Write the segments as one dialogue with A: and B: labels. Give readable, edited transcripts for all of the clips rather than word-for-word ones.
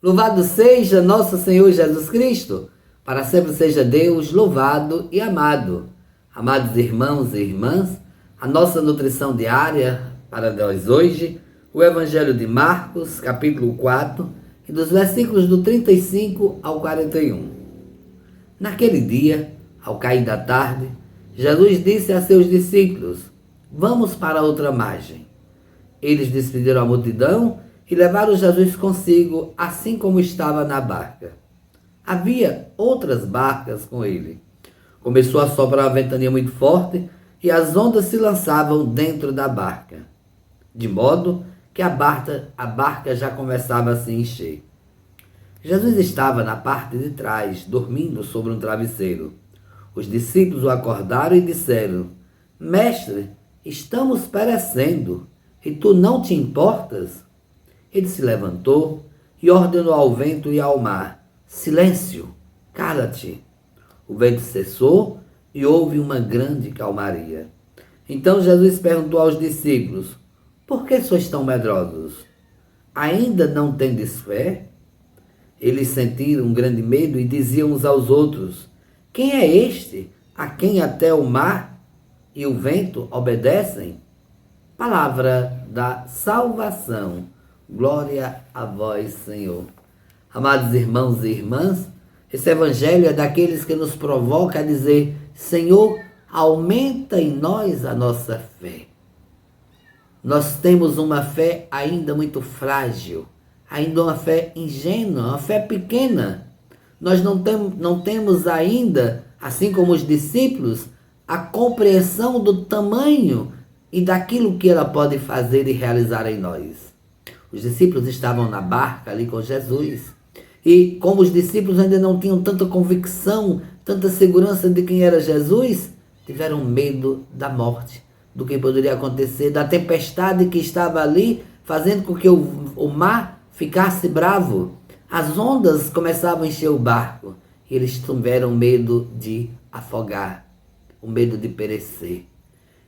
A: Louvado seja nosso Senhor Jesus Cristo, para sempre seja Deus louvado e amado. Amados irmãos e irmãs, a nossa nutrição diária para nós hoje, o Evangelho de Marcos, capítulo 4, e dos versículos do 35 ao 41. Naquele dia, ao cair da tarde, Jesus disse a seus discípulos: "Vamos para outra margem." Eles despediram a multidão e levaram Jesus consigo, assim como estava na barca. Havia outras barcas com ele. Começou a soprar uma ventania muito forte e as ondas se lançavam dentro da barca, de modo que a barca já começava a se encher. Jesus estava na parte de trás, dormindo sobre um travesseiro. Os discípulos o acordaram e disseram: "Mestre, estamos perecendo, e tu não te importas?" Ele se levantou e ordenou ao vento e ao mar: "Silêncio, cala-te." O vento cessou e houve uma grande calmaria. Então Jesus perguntou aos discípulos: "Por que sois tão medrosos? Ainda não tendes fé?" Eles sentiram um grande medo e diziam uns aos outros: "Quem é este a quem até o mar e o vento obedecem?" Palavra da salvação. Glória a vós, Senhor. Amados irmãos e irmãs, esse evangelho é daqueles que nos provoca a dizer: Senhor, aumenta em nós a nossa fé. Nós temos uma fé ainda muito frágil, ainda uma fé ingênua, uma fé pequena. Nós não temos ainda, assim como os discípulos, a compreensão do tamanho e daquilo que ela pode fazer e realizar em nós. Os discípulos estavam na barca ali com Jesus. E como os discípulos ainda não tinham tanta convicção, tanta segurança de quem era Jesus, tiveram medo da morte, do que poderia acontecer, da tempestade que estava ali, fazendo com que o mar ficasse bravo. As ondas começavam a encher o barco. E eles tiveram medo de afogar, o medo de perecer.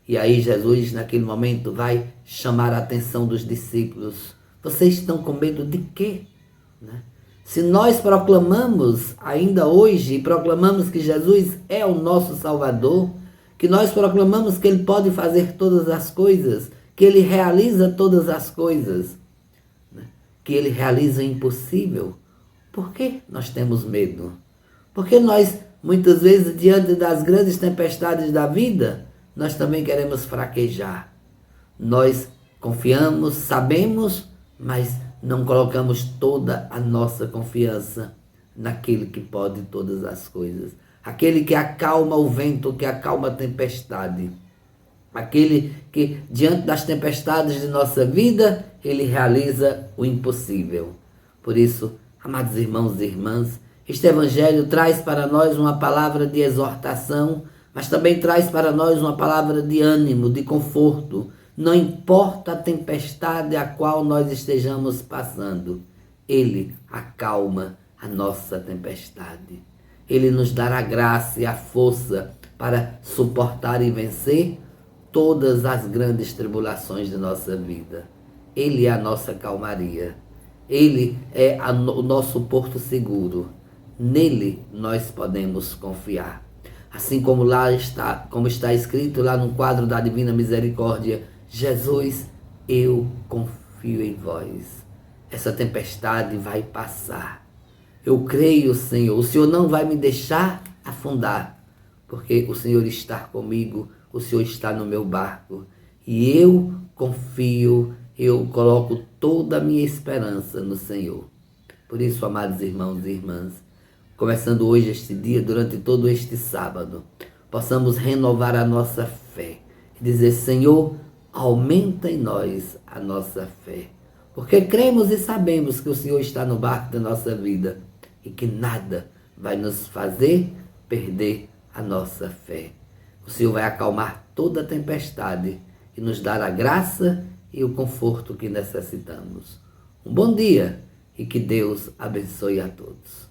A: E aí Jesus, naquele momento, vai chamar a atenção dos discípulos. Vocês estão com medo de quê? Se nós proclamamos ainda hoje, e proclamamos que Jesus é o nosso Salvador, que nós proclamamos que Ele pode fazer todas as coisas, que Ele realiza todas as coisas, que Ele realiza o impossível, por que nós temos medo? Porque nós, muitas vezes, diante das grandes tempestades da vida, nós também queremos fraquejar. Nós confiamos, sabemos, mas não colocamos toda a nossa confiança naquele que pode todas as coisas. Aquele que acalma o vento, que acalma a tempestade. Aquele que, diante das tempestades de nossa vida, Ele realiza o impossível. Por isso, amados irmãos e irmãs, este Evangelho traz para nós uma palavra de exortação, mas também traz para nós uma palavra de ânimo, de conforto. Não importa a tempestade a qual nós estejamos passando, Ele acalma a nossa tempestade. Ele nos dará a graça e a força para suportar e vencer todas as grandes tribulações de nossa vida. Ele é a nossa calmaria. Ele é o nosso porto seguro. Nele nós podemos confiar. Assim como como está escrito lá no quadro da Divina Misericórdia: Jesus, eu confio em vós. Essa tempestade vai passar. Eu creio, Senhor. O Senhor não vai me deixar afundar, porque o Senhor está comigo, o Senhor está no meu barco. E eu confio, eu coloco toda a minha esperança no Senhor. Por isso, amados irmãos e irmãs, começando hoje este dia, durante todo este sábado, possamos renovar a nossa fé e dizer: Senhor, aumenta em nós a nossa fé, porque cremos e sabemos que o Senhor está no barco da nossa vida e que nada vai nos fazer perder a nossa fé. O Senhor vai acalmar toda a tempestade e nos dar a graça e o conforto que necessitamos. Um bom dia e que Deus abençoe a todos.